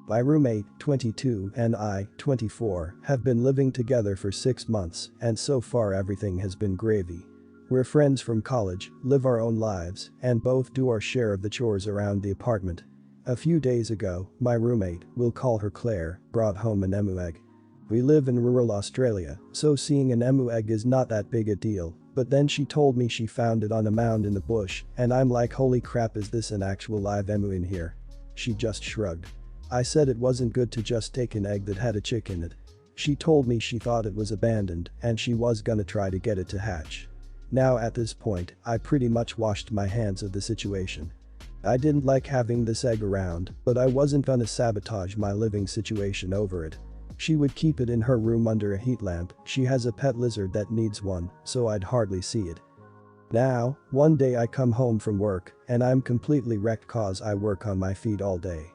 My roommate, 22, and I, 24, have been living together for 6 months and so far everything has been gravy. We're friends from college, live our own lives, and both do our share of the chores around the apartment. A few days ago, my roommate, we'll call her Claire, brought home an emu egg. We live in rural Australia, so seeing an emu egg is not that big a deal, but then she told me she found it on a mound in the bush and I'm like, holy crap, is this an actual live emu in here? She just shrugged. I said it wasn't good to just take an egg that had a chick in it. She told me she thought it was abandoned and she was gonna try to get it to hatch. Now at this point, I pretty much washed my hands of the situation. I didn't like having this egg around, but I wasn't gonna sabotage my living situation over it. She would keep it in her room under a heat lamp, she has a pet lizard that needs one, so I'd hardly see it. Now, one day I come home from work and I'm completely wrecked cause I work on my feet all day.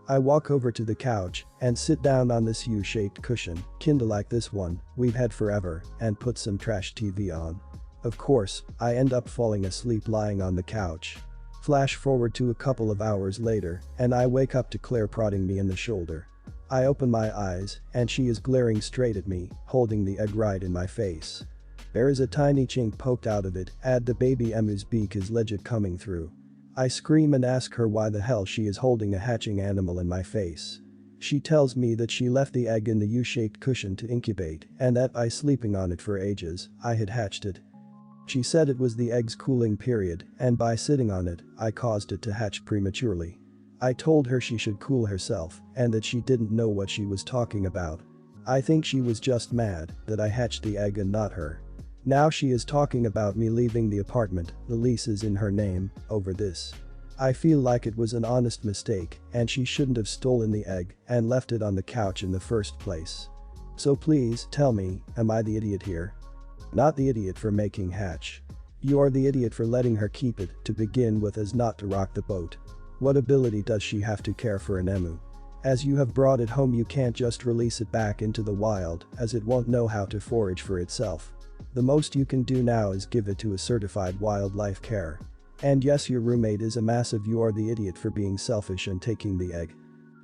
I walk over to the couch and sit down on this U-shaped cushion, kinda like this one we've had forever, and put some trash TV on. Of course, I end up falling asleep lying on the couch. Flash forward to a couple of hours later and I wake up to Claire prodding me in the shoulder. I open my eyes and she is glaring straight at me, holding the egg right in my face. There is a tiny chink poked out of it, and the baby emu's beak is legit coming through. I scream and ask her why the hell she is holding a hatching animal in my face. She tells me that she left the egg in the U-shaped cushion to incubate and that by sleeping on it for ages, I had hatched it. She said it was the egg's cooling period and by sitting on it, I caused it to hatch prematurely. I told her she should cool herself and that she didn't know what she was talking about. I think she was just mad that I hatched the egg and not her. Now she is talking about me leaving the apartment, the lease is in her name, over this. I feel like it was an honest mistake and she shouldn't have stolen the egg and left it on the couch in the first place. So please tell me, am I the idiot here? Not the idiot for making hatch. You are the idiot for letting her keep it to begin with as not to rock the boat. What ability does she have to care for an emu? As you have brought it home you can't just release it back into the wild as it won't know how to forage for itself. The most you can do now is give it to a certified wildlife care. And yes, your roommate is a massive you are the idiot for being selfish and taking the egg.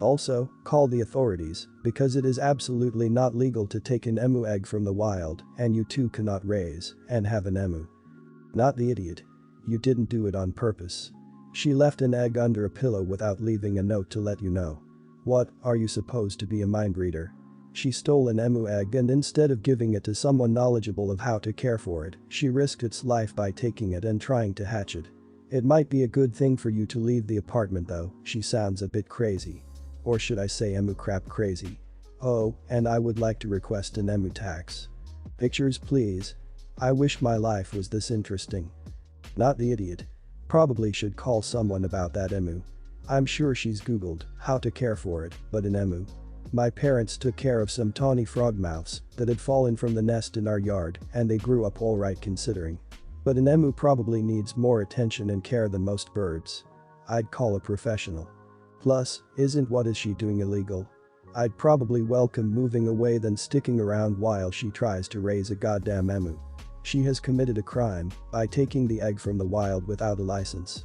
Also, call the authorities because it is absolutely not legal to take an emu egg from the wild and you too cannot raise and have an emu. Not the idiot. You didn't do it on purpose. She left an egg under a pillow without leaving a note to let you know. What, are you supposed to be a mind reader? She stole an emu egg and instead of giving it to someone knowledgeable of how to care for it, she risked its life by taking it and trying to hatch it. It might be a good thing for you to leave the apartment though, she sounds a bit crazy. Or should I say emu crap crazy? Oh, and I would like to request an emu tax. Pictures please. I wish my life was this interesting. Not the idiot. Probably should call someone about that emu. I'm sure she's googled how to care for it, but an emu. My parents took care of some tawny frogmouths that had fallen from the nest in our yard and they grew up alright considering. But an emu probably needs more attention and care than most birds. I'd call a professional. Plus, isn't what is she doing illegal? I'd probably welcome moving away than sticking around while she tries to raise a goddamn emu. She has committed a crime by taking the egg from the wild without a license.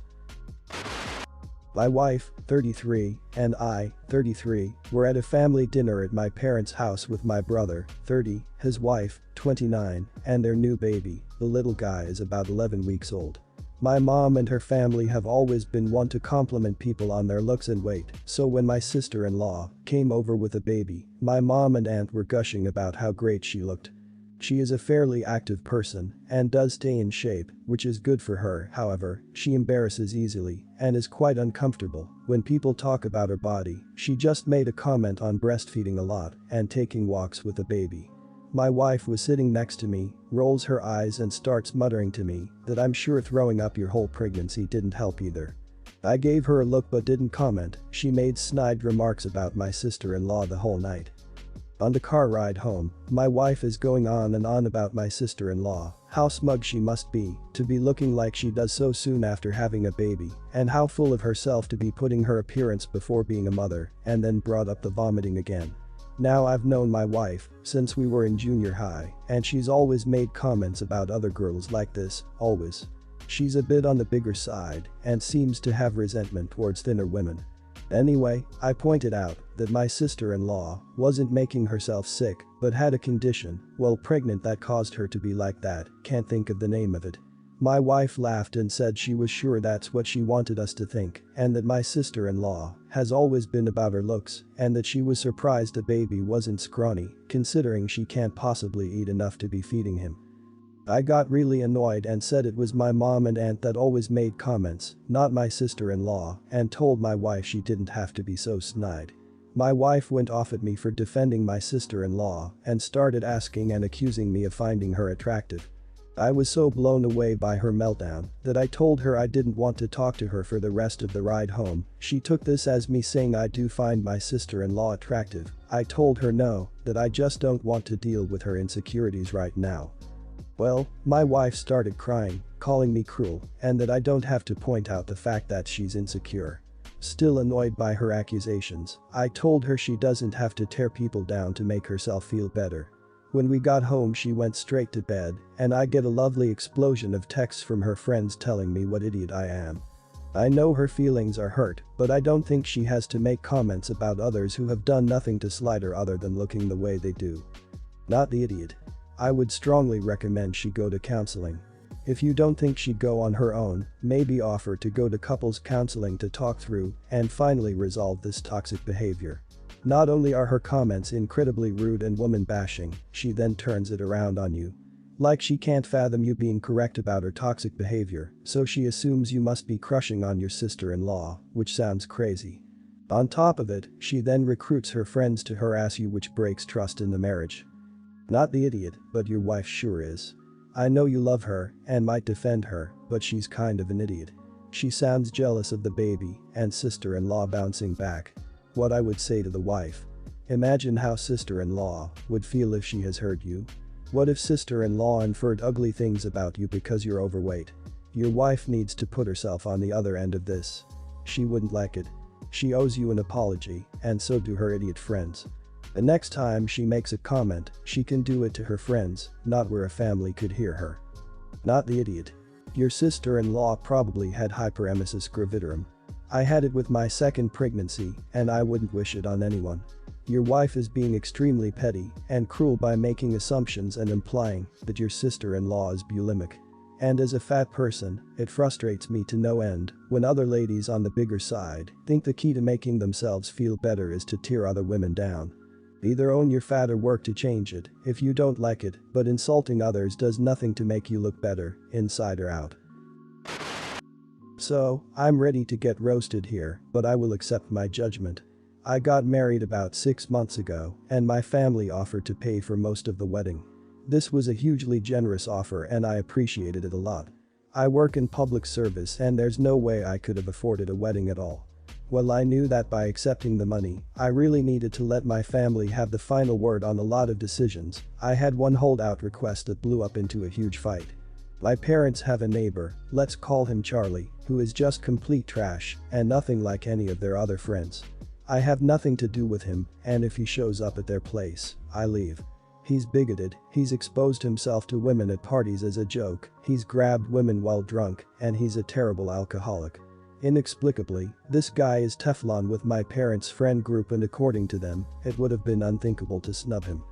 My wife, 33, and I, 33, were at a family dinner at my parents' house with my brother, 30, his wife, 29, and their new baby, the little guy is about 11 weeks old. My mom and her family have always been one to compliment people on their looks and weight, so when my sister-in-law came over with a baby, my mom and aunt were gushing about how great she looked. She is a fairly active person and does stay in shape, which is good for her. However, she embarrasses easily and is quite uncomfortable when people talk about her body. She just made a comment on breastfeeding a lot and taking walks with a baby. My wife was sitting next to me, rolls her eyes and starts muttering to me that I'm sure throwing up your whole pregnancy didn't help either. I gave her a look but didn't comment. She made snide remarks about my sister-in-law the whole night. On the car ride home, my wife is going on and on about my sister-in-law, how smug she must be to be looking like she does so soon after having a baby, and how full of herself to be putting her appearance before being a mother, and then brought up the vomiting again. Now I've known my wife since we were in junior high, and she's always made comments about other girls like this, always. She's a bit on the bigger side and seems to have resentment towards thinner women. Anyway, I pointed out that my sister-in-law wasn't making herself sick but had a condition while pregnant that caused her to be like that, can't think of the name of it. My wife laughed and said she was sure that's what she wanted us to think and that my sister-in-law has always been about her looks and that she was surprised a baby wasn't scrawny considering she can't possibly eat enough to be feeding him. I got really annoyed and said it was my mom and aunt that always made comments, not my sister-in-law, and told my wife she didn't have to be so snide. My wife went off at me for defending my sister-in-law and started asking and accusing me of finding her attractive. I was so blown away by her meltdown that I told her I didn't want to talk to her for the rest of the ride home. She took this as me saying I do find my sister-in-law attractive. I told her no, that I just don't want to deal with her insecurities right now. Well, my wife started crying, calling me cruel, and that I don't have to point out the fact that she's insecure. Still annoyed by her accusations, I told her she doesn't have to tear people down to make herself feel better. When we got home she went straight to bed, and I get a lovely explosion of texts from her friends telling me what idiot I am. I know her feelings are hurt, but I don't think she has to make comments about others who have done nothing to slight her other than looking the way they do. Not the idiot. I would strongly recommend she go to counseling. If you don't think she'd go on her own, maybe offer to go to couples counseling to talk through and finally resolve this toxic behavior. Not only are her comments incredibly rude and woman-bashing, she then turns it around on you. Like she can't fathom you being correct about her toxic behavior, so she assumes you must be crushing on your sister-in-law, which sounds crazy. On top of it, she then recruits her friends to harass you, which breaks trust in the marriage. Not the idiot, but your wife sure is. I know you love her and might defend her, but she's kind of an idiot. She sounds jealous of the baby and sister-in-law bouncing back. What I would say to the wife. Imagine how sister-in-law would feel if she has heard you. What if sister-in-law inferred ugly things about you because you're overweight? Your wife needs to put herself on the other end of this. She wouldn't like it. She owes you an apology, and so do her idiot friends. The next time she makes a comment, she can do it to her friends, not where a family could hear her. Not the idiot. Your sister-in-law probably had hyperemesis gravidarum. I had it with my second pregnancy, and I wouldn't wish it on anyone. Your wife is being extremely petty and cruel by making assumptions and implying that your sister-in-law is bulimic. And as a fat person, it frustrates me to no end when other ladies on the bigger side think the key to making themselves feel better is to tear other women down. Either own your fat or work to change it if you don't like it, but insulting others does nothing to make you look better, inside or out. So, I'm ready to get roasted here, but I will accept my judgment. I got married about 6 months ago, and my family offered to pay for most of the wedding. This was a hugely generous offer and I appreciated it a lot. I work in public service and there's no way I could have afforded a wedding at all. Well, I knew that by accepting the money, I really needed to let my family have the final word on a lot of decisions. I had one holdout request that blew up into a huge fight. My parents have a neighbor, let's call him Charlie, who is just complete trash and nothing like any of their other friends. I have nothing to do with him, and if he shows up at their place, I leave. He's bigoted, he's exposed himself to women at parties as a joke, he's grabbed women while drunk, and he's a terrible alcoholic. Inexplicably, this guy is Teflon with my parents' friend group, and according to them, it would have been unthinkable to snub him.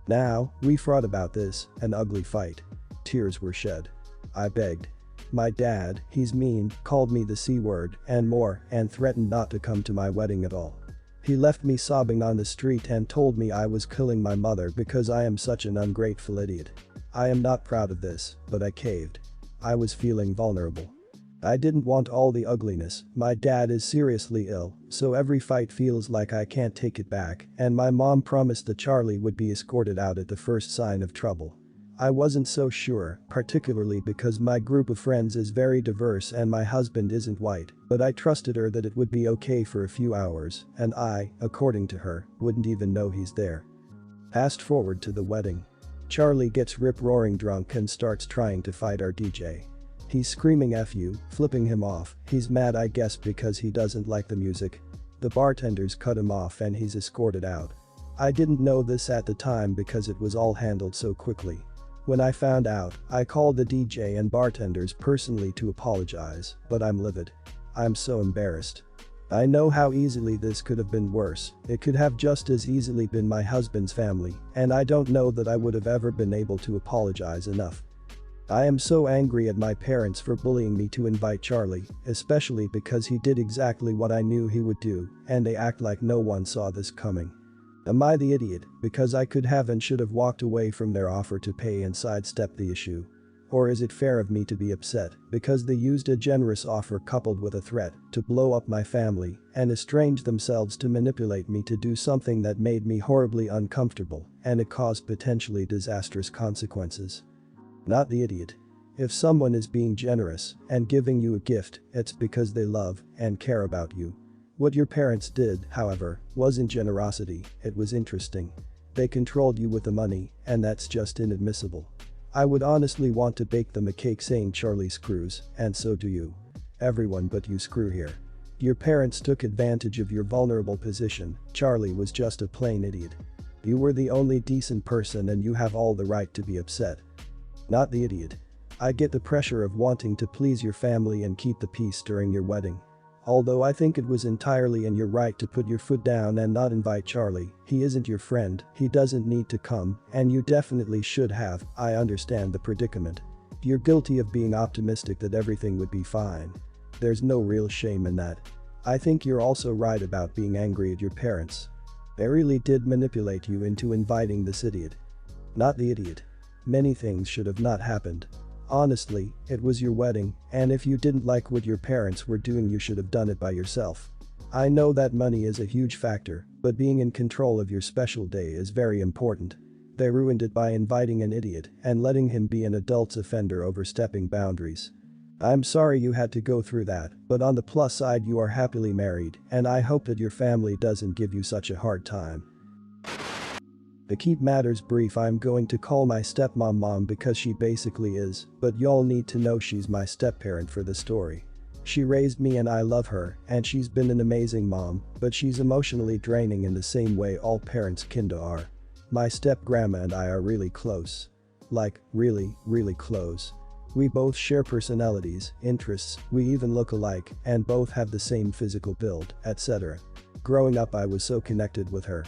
Now, we fought about this, an ugly fight. Tears were shed. I begged. My dad, he's mean, called me the C-word and more, and threatened not to come to my wedding at all. He left me sobbing on the street and told me I was killing my mother because I am such an ungrateful idiot. I am not proud of this, but I caved. I was feeling vulnerable. I didn't want all the ugliness. My dad is seriously ill, so every fight feels like I can't take it back, and my mom promised that Charlie would be escorted out at the first sign of trouble. I wasn't so sure, particularly because my group of friends is very diverse and my husband isn't white, but I trusted her that it would be okay for a few hours, and I, according to her, wouldn't even know he's there. Fast forward to the wedding. Charlie gets rip-roaring drunk and starts trying to fight our DJ. He's screaming F you, flipping him off. He's mad, I guess, because he doesn't like the music. The bartenders cut him off and he's escorted out. I didn't know this at the time because it was all handled so quickly. When I found out, I called the DJ and bartenders personally to apologize, but I'm livid. I'm so embarrassed. I know how easily this could have been worse. It could have just as easily been my husband's family, and I don't know that I would have ever been able to apologize enough. I am so angry at my parents for bullying me to invite Charlie, especially because he did exactly what I knew he would do, and they act like no one saw this coming. Am I the idiot because I could have and should have walked away from their offer to pay and sidestepped the issue? Or is it fair of me to be upset because they used a generous offer coupled with a threat to blow up my family and estrange themselves to manipulate me to do something that made me horribly uncomfortable and it caused potentially disastrous consequences? Not the idiot. If someone is being generous and giving you a gift, it's because they love and care about you. What your parents did, however, wasn't generosity, it was interesting. They controlled you with the money, and that's just inadmissible. I would honestly want to bake them a cake saying Charlie screws, and so do you. Everyone but you screw here. Your parents took advantage of your vulnerable position. Charlie was just a plain idiot. You were the only decent person and you have all the right to be upset. Not the idiot. I get the pressure of wanting to please your family and keep the peace during your wedding. Although I think it was entirely in your right to put your foot down and not invite Charlie, he isn't your friend, he doesn't need to come, and you definitely should have. I understand the predicament. You're guilty of being optimistic that everything would be fine. There's no real shame in that. I think you're also right about being angry at your parents. They really did manipulate you into inviting this idiot. Not the idiot. Many things should have not happened. Honestly, it was your wedding, and if you didn't like what your parents were doing you should have done it by yourself. I know that money is a huge factor, but being in control of your special day is very important. They ruined it by inviting an idiot and letting him be an adult's offender overstepping boundaries. I'm sorry you had to go through that, but on the plus side you are happily married, and I hope that your family doesn't give you such a hard time. To keep matters brief, I'm going to call my stepmom mom because she basically is, but y'all need to know she's my stepparent for the story. She raised me and I love her, and she's been an amazing mom, but she's emotionally draining in the same way all parents kinda are. My step-grandma and I are really close. Like, really, really close. We both share personalities, interests, we even look alike, and both have the same physical build, etc. Growing up I was so connected with her.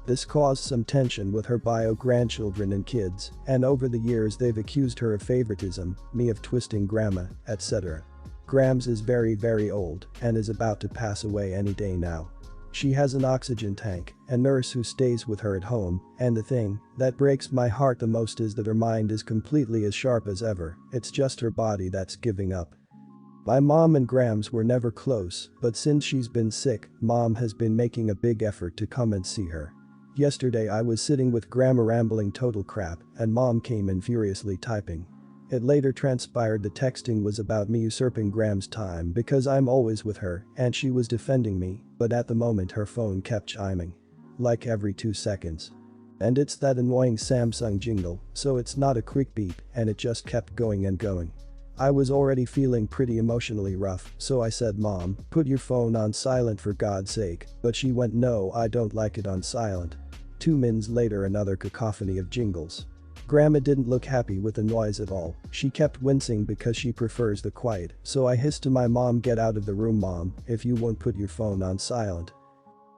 This caused some tension with her bio-grandchildren and kids, and over the years they've accused her of favoritism, me of twisting grandma, etc. Grams is very old and is about to pass away any day now. She has an oxygen tank, a nurse who stays with her at home, and the thing that breaks my heart the most is that her mind is completely as sharp as ever, it's just her body that's giving up. My mom and Grams were never close, but since she's been sick, mom has been making a big effort to come and see her. Yesterday I was sitting with grandma rambling total crap and mom came in furiously typing. It later transpired the texting was about me usurping Grams' time because I'm always with her and she was defending me, but at the moment her phone kept chiming. Like every 2 seconds. And it's that annoying Samsung jingle, so it's not a quick beep and it just kept going and going. I was already feeling pretty emotionally rough, so I said, "Mom, put your phone on silent for God's sake," but she went, "No, I don't like it on silent." 2 minutes later another cacophony of jingles. Grandma didn't look happy with the noise at all, she kept wincing because she prefers the quiet, so I hissed to my mom, "Get out of the room, Mom, if you won't put your phone on silent."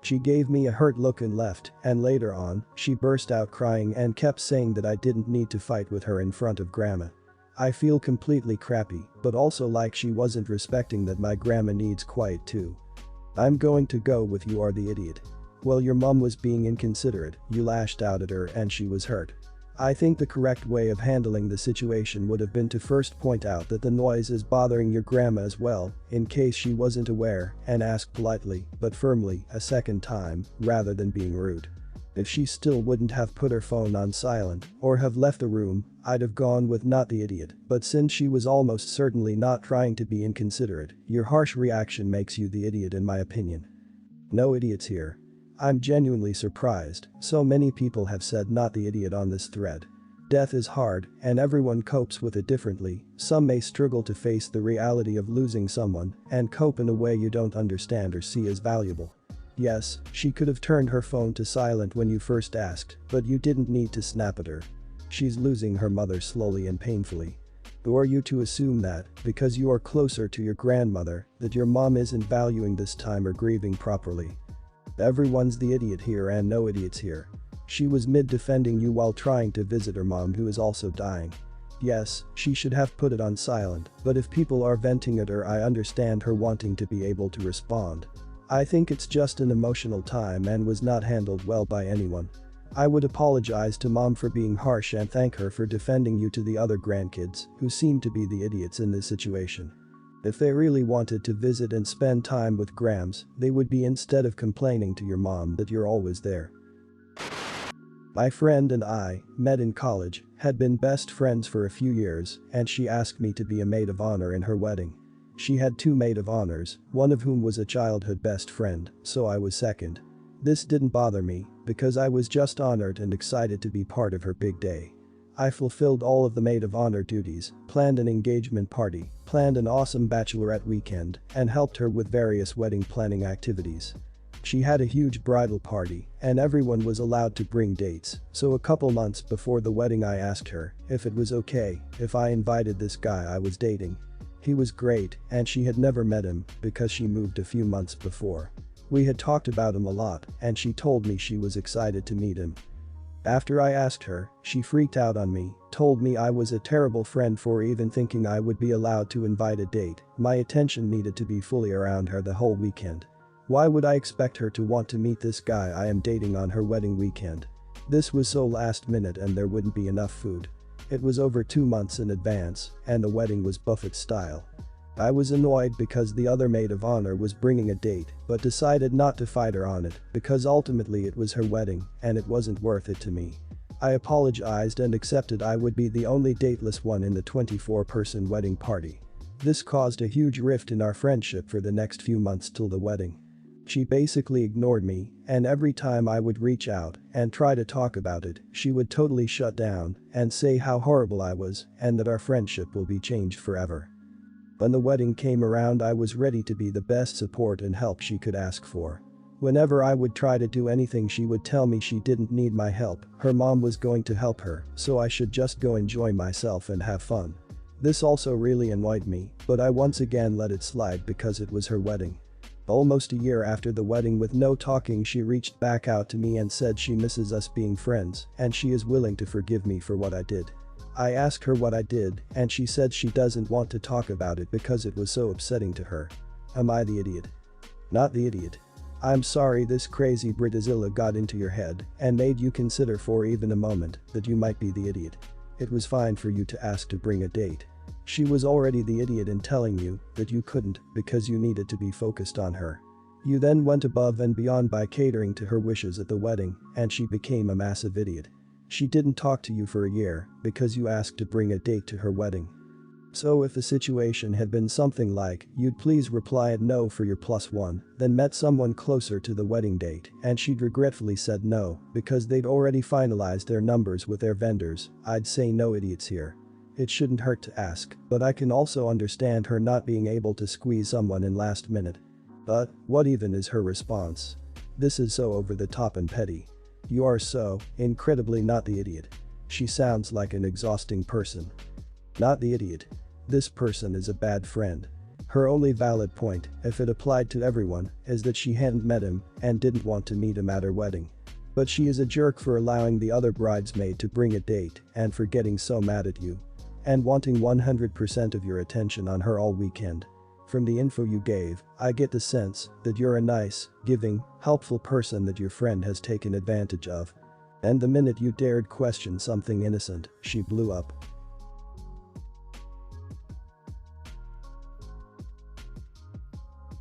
She gave me a hurt look and left, and later on, she burst out crying and kept saying that I didn't need to fight with her in front of Grandma. I feel completely crappy, but also like she wasn't respecting that my grandma needs quiet too. I'm going to go with "You are the idiot." Well, your mom was being inconsiderate, you lashed out at her and she was hurt. I think the correct way of handling the situation would have been to first point out that the noise is bothering your grandma as well, in case she wasn't aware, and ask politely, but firmly, a second time, rather than being rude. If she still wouldn't have put her phone on silent, or have left the room, I'd have gone with "not the idiot," but since she was almost certainly not trying to be inconsiderate, your harsh reaction makes you the idiot in my opinion. No idiots here. I'm genuinely surprised, so many people have said "not the idiot" on this thread. Death is hard, and everyone copes with it differently. Some may struggle to face the reality of losing someone and cope in a way you don't understand or see as valuable. Yes, she could have turned her phone to silent when you first asked, but you didn't need to snap at her. She's losing her mother slowly and painfully. Or are you to assume that, because you are closer to your grandmother, that your mom isn't valuing this time or grieving properly? Everyone's the idiot here and no idiots here. She was mid-defending you while trying to visit her mom who is also dying. Yes, she should have put it on silent, but if people are venting at her, I understand her wanting to be able to respond. I think it's just an emotional time and was not handled well by anyone. I would apologize to mom for being harsh and thank her for defending you to the other grandkids, who seem to be the idiots in this situation. If they really wanted to visit and spend time with Grams, they would be, instead of complaining to your mom that you're always there. My friend and I met in college, had been best friends for a few years, and she asked me to be a maid of honor in her wedding. She had 2 maid of honors, one of whom was a childhood best friend, so I was second. This didn't bother me, because I was just honored and excited to be part of her big day. I fulfilled all of the maid of honor duties, planned an engagement party, planned an awesome bachelorette weekend, and helped her with various wedding planning activities. She had a huge bridal party, and everyone was allowed to bring dates, so a couple months before the wedding I asked her if it was okay if I invited this guy I was dating. He was great, and she had never met him because she moved a few months before. We had talked about him a lot, and she told me she was excited to meet him. After I asked her, she freaked out on me, told me I was a terrible friend for even thinking I would be allowed to invite a date. My attention needed to be fully around her the whole weekend. Why would I expect her to want to meet this guy I am dating on her wedding weekend? This was so last minute and there wouldn't be enough food. It was over 2 months in advance, and the wedding was buffet style. I was annoyed because the other maid of honor was bringing a date, but decided not to fight her on it because ultimately it was her wedding and it wasn't worth it to me. I apologized and accepted I would be the only dateless one in the 24-person wedding party. This caused a huge rift in our friendship for the next few months till the wedding. She basically ignored me, and every time I would reach out and try to talk about it, she would totally shut down and say how horrible I was and that our friendship will be changed forever. When the wedding came around, I was ready to be the best support and help she could ask for. Whenever I would try to do anything, she would tell me she didn't need my help, her mom was going to help her, so I should just go enjoy myself and have fun. This also really annoyed me, but I once again let it slide because it was her wedding. Almost a year after the wedding, with no talking, she reached back out to me and said she misses us being friends and she is willing to forgive me for what I did. I asked her what I did, and she said she doesn't want to talk about it because it was so upsetting to her. Am I the idiot? Not the idiot. I'm sorry this crazy Britazilla got into your head and made you consider for even a moment that you might be the idiot. It was fine for you to ask to bring a date. She was already the idiot in telling you that you couldn't because you needed to be focused on her. You then went above and beyond by catering to her wishes at the wedding, and she became a massive idiot. She didn't talk to you for a year because you asked to bring a date to her wedding. So if the situation had been something like, you'd please reply no for your +1, then met someone closer to the wedding date and she'd regretfully said no because they'd already finalized their numbers with their vendors, I'd say no idiots here. It shouldn't hurt to ask, but I can also understand her not being able to squeeze someone in last minute. But what even is her response? This is so over the top and petty. You are so incredibly not the idiot. She sounds like an exhausting person. Not the idiot. This person is a bad friend. Her only valid point, if it applied to everyone, is that she hadn't met him and didn't want to meet him at her wedding. But she is a jerk for allowing the other bridesmaid to bring a date and for getting so mad at you. And wanting 100% of your attention on her all weekend. From the info you gave, I get the sense that you're a nice, giving, helpful person that your friend has taken advantage of. And the minute you dared question something innocent, she blew up.